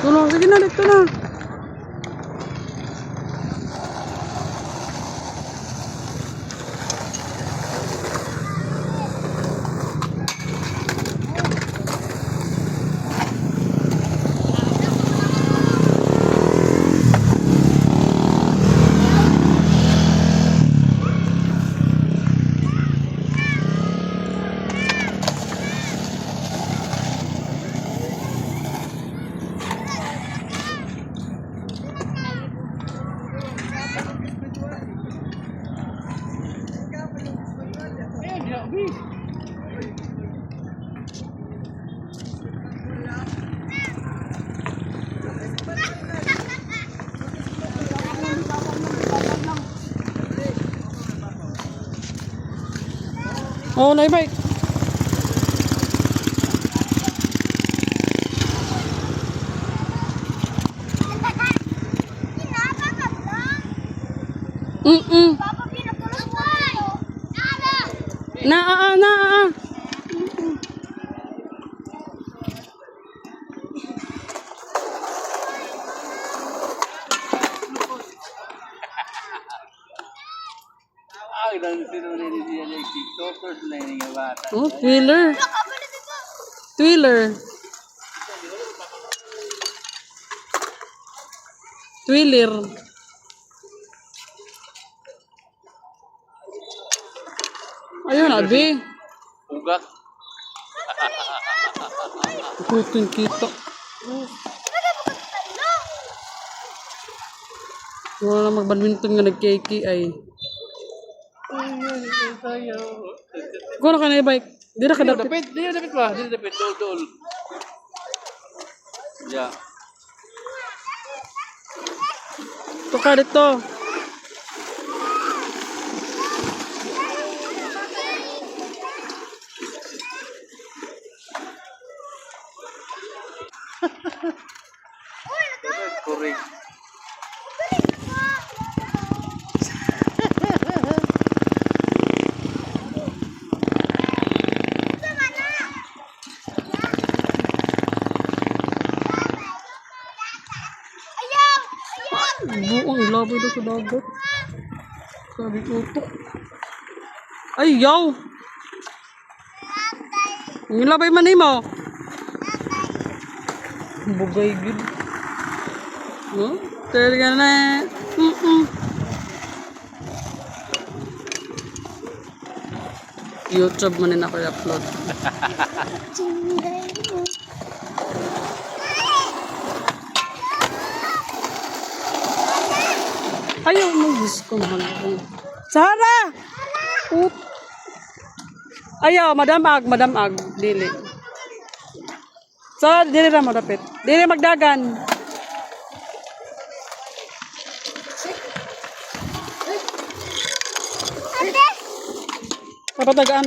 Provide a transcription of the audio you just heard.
Tulong, sige na, dito na. Oh, naibay. Na. Oh, Thriller. Thriller. Thriller. Ayun, abi. Ugat. Putin kita. Wala na mag-badminton nga nag-kiki ay. Kung ka na i-bike. Di na ka dapit. Di na dapit ba? Di na dapit. Dol. Ya. Ito ka dito. Correct. Buong laboy doon sa dagat. Sabi utok. Ay, yaw! Ang labay man mo. Bugay gud. No? Talaga na. YouTube man na ako i-upload. Ayaw mo gusto mahal. Sarah! Oop. Ayaw, madam ag, dili. So, dili ra mo dapit. Dili magdagan. Kapatagaan.